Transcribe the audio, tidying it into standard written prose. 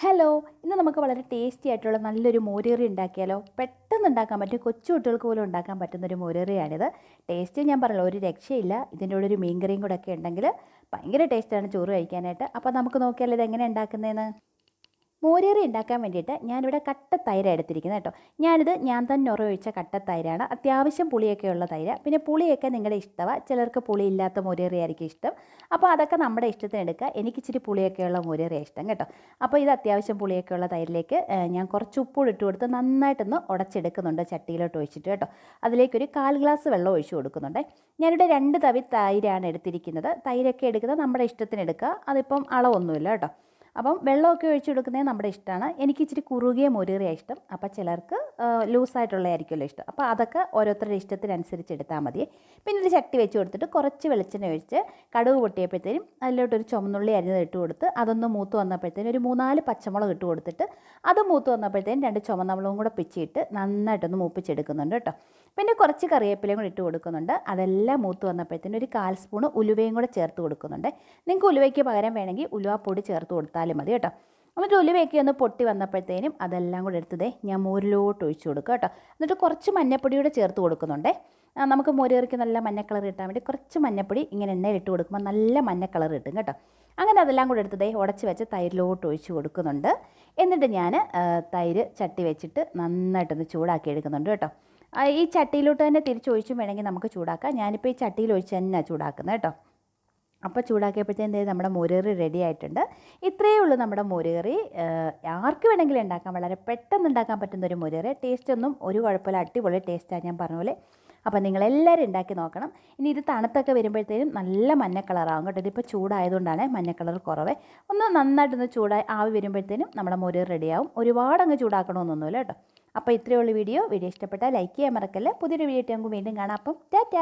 Hello, ഇന്ന് നമുക്ക് വളരെ ടേസ്റ്റി ആയിട്ടുള്ള നല്ലൊരു മോരുകറി ഉണ്ടാക്കിയാലോ? പെട്ടെന്ന് ഉണ്ടാക്കാൻ പറ്റും, കൊച്ചു കുട്ടികൾക്ക് പോലും ഉണ്ടാക്കാൻ പറ്റുന്നൊരു മോരുകറിയാണിത്. ടേസ്റ്റ് ഞാൻ പറഞ്ഞല്ലോ, ഒരു രക്ഷയില്ല. ഇതിൻ്റെ കൂടെ ഒരു മീൻകറിയും കൂടെ ഒക്കെ ഉണ്ടെങ്കിൽ ഭയങ്കര ടേസ്റ്റാണ് ചോറ് കഴിക്കാനായിട്ട്. അപ്പോൾ നമുക്ക് നോക്കിയാലോ ഇത് എങ്ങനെ ഉണ്ടാക്കുന്നതെന്ന്. മോരേറി ഉണ്ടാക്കാൻ വേണ്ടിയിട്ട് ഞാനിവിടെ കട്ട തൈരാണ് എടുത്തിരിക്കുന്നത് കേട്ടോ. ഞാൻ തന്നെ ഒഴിച്ച കട്ട തൈരാണ്. അത്യാവശ്യം പുളിയൊക്കെ ഉള്ള തൈര്. പിന്നെ പുളിയൊക്കെ നിങ്ങളുടെ ഇഷ്ടമാണ്. ചിലർക്ക് പുളി ഇല്ലാത്ത മോരേറി ആയിരിക്കും ഇഷ്ടം. അപ്പോൾ അതൊക്കെ നമ്മുടെ ഇഷ്ടത്തിന് എടുക്കുക. എനിക്ക് ഇച്ചിരി പുളിയൊക്കെയുള്ള മോരേറിയാണ് ഇഷ്ടം കേട്ടോ. അപ്പോൾ ഇത് അത്യാവശ്യം പുളിയൊക്കെ ഉള്ള തൈരിലേക്ക് ഞാൻ കുറച്ച് ഉപ്പൂടി ഇട്ട് കൊടുത്ത് നന്നായിട്ടൊന്ന് ഉടച്ചെടുക്കുന്നുണ്ട് ചട്ടിയിലോട്ട് ഒഴിച്ചിട്ട് കേട്ടോ. അതിലേക്കൊരു 1/4 ഗ്ലാസ് വെള്ളം ഒഴിച്ച് കൊടുക്കുന്നുണ്ട്. ഞാനിവിടെ 2 തവി തൈരാണ് എടുത്തിരിക്കുന്നത്. തൈരൊക്കെ എടുക്കുന്നത് നമ്മുടെ ഇഷ്ടത്തിന് എടുക്കുക. അതിപ്പം അളവൊന്നുമില്ല കേട്ടോ. അപ്പം വെള്ളമൊക്കെ ഒഴിച്ച് കൊടുക്കുന്നത് നമ്മുടെ ഇഷ്ടമാണ്. എനിക്ക് ഇച്ചിരി കുറുകിയ മോരുകറിയാണ് ഇഷ്ടം. അപ്പോൾ ചിലർക്ക് ലൂസായിട്ടുള്ളതായിരിക്കുമല്ലോ ഇഷ്ടം. അപ്പോൾ അതൊക്കെ ഓരോരുത്തരുടെ ഇഷ്ടത്തിനനുസരിച്ച് എടുത്താൽ മതി. പിന്നെ ഒരു ചട്ടി വെച്ച് കൊടുത്തിട്ട് കുറച്ച് വെളിച്ചെണ്ണ ഒഴിച്ച് കടുക് പൊട്ടിയപ്പോഴത്തേനും അതിലോട്ടൊരു ചുമന്നുള്ളി അരിഞ്ഞത് ഇട്ട് കൊടുത്ത് അതൊന്ന് മൂത്ത് വന്നപ്പോഴത്തേനും ഒരു 3-4 പച്ചമുളക് ഇട്ട് കൊടുത്തിട്ട് അത് മൂത്ത് വന്നപ്പോഴത്തേനും 2 ചുമന്നമുളകും കൂടെ പിച്ചിയിട്ട് നന്നായിട്ടൊന്ന് മൂപ്പിച്ചെടുക്കുന്നുണ്ട് കേട്ടോ. പിന്നെ കുറച്ച് കറിവേപ്പിലയും കൂടി ഇട്ട് കൊടുക്കുന്നുണ്ട്. അതെല്ലാം മൂത്ത് വന്നപ്പോഴത്തേനും ഒരു 1/4 സ്പൂൺ ഉലുവയും കൂടെ ചേർത്ത് കൊടുക്കുന്നുണ്ട്. നിങ്ങൾക്ക് ഉലുവയ്ക്ക് പകരം വേണമെങ്കിൽ ഉലുവാപ്പൊടി ചേർത്ത് കൊടുത്താലും മതി കേട്ടോ. എന്നിട്ട് ഉലുവയൊക്കെ ഒന്ന് പൊട്ടി വന്നപ്പോഴത്തേനും അതെല്ലാം കൂടെ എടുത്തതേ ഞാൻ മോരിലോട്ട് ഒഴിച്ച് കൊടുക്കുക കേട്ടോ. എന്നിട്ട് കുറച്ച് മഞ്ഞപ്പൊടിയൂടെ ചേർത്ത് കൊടുക്കുന്നുണ്ടേ. നമുക്ക് മോര് കറിക്ക് നല്ല മഞ്ഞ കളർ കിട്ടാൻ വേണ്ടി കുറച്ച് മഞ്ഞപ്പൊടി ഇങ്ങനെ എണ്ണയിൽ ഇട്ട് കൊടുക്കുമ്പോൾ നല്ല മഞ്ഞ കളർ കിട്ടും കേട്ടോ. അങ്ങനെ അതെല്ലാം കൂടെ എടുത്തതേ ഉടച്ച് വെച്ച് തൈരിലോട്ട് ഒഴിച്ച് കൊടുക്കുന്നുണ്ട്. എന്നിട്ട് ഞാൻ തൈര് ചട്ടി വെച്ചിട്ട് നന്നായിട്ടൊന്ന് ചൂടാക്കി എടുക്കുന്നുണ്ട് കേട്ടോ. ഈ ചട്ടിയിലോട്ട് തന്നെ തിരിച്ചൊഴിച്ചും വേണമെങ്കിൽ നമുക്ക് ചൂടാക്കാം. ഞാനിപ്പോൾ ഈ ചട്ടിയിൽ ഒഴിച്ച് തന്നെയാണ് ചൂടാക്കുന്നത് കേട്ടോ. അപ്പോൾ ചൂടാക്കിയപ്പോഴത്തേന് നമ്മുടെ മോരുകറി റെഡി ആയിട്ടുണ്ട്. ഇത്രയേ ഉള്ളൂ നമ്മുടെ മോരുകറി. ആർക്ക് വേണമെങ്കിലും ഉണ്ടാക്കാം. വളരെ പെട്ടെന്ന് ഉണ്ടാക്കാൻ പറ്റുന്നൊരു മോരുകറി. ടേസ്റ്റൊന്നും ഒരു കുഴപ്പമില്ല, അടിപൊളി ടേസ്റ്റാണ് ഞാൻ പറഞ്ഞ പോലെ. അപ്പോൾ നിങ്ങളെല്ലാവരും ഉണ്ടാക്കി നോക്കണം. ഇനി ഇത് തണുത്തൊക്കെ വരുമ്പോഴത്തേനും നല്ല മഞ്ഞ കളറാകും കേട്ടോ. ഇതിപ്പോൾ ചൂടായതുകൊണ്ടാണ് മഞ്ഞ കളർ കുറവേ. ഒന്ന് നന്നായിട്ടൊന്ന് ചൂടായി ആവി വരുമ്പോഴത്തേനും നമ്മുടെ മോരുകറി റെഡിയാവും. ഒരുപാട് അങ്ങ് ചൂടാക്കണമെന്നൊന്നുമില്ല കേട്ടോ. അപ്പോൾ ഇത്രയേ ഉള്ളൂ വീഡിയോ ഇഷ്ടപ്പെട്ടാൽ ലൈക്ക് ചെയ്യാൻ മറക്കല്ലേ. പുതിയൊരു വീഡിയോ ആയിട്ട് നമുക്ക് വീണ്ടും കാണാം. അപ്പം ടാറ്റാ.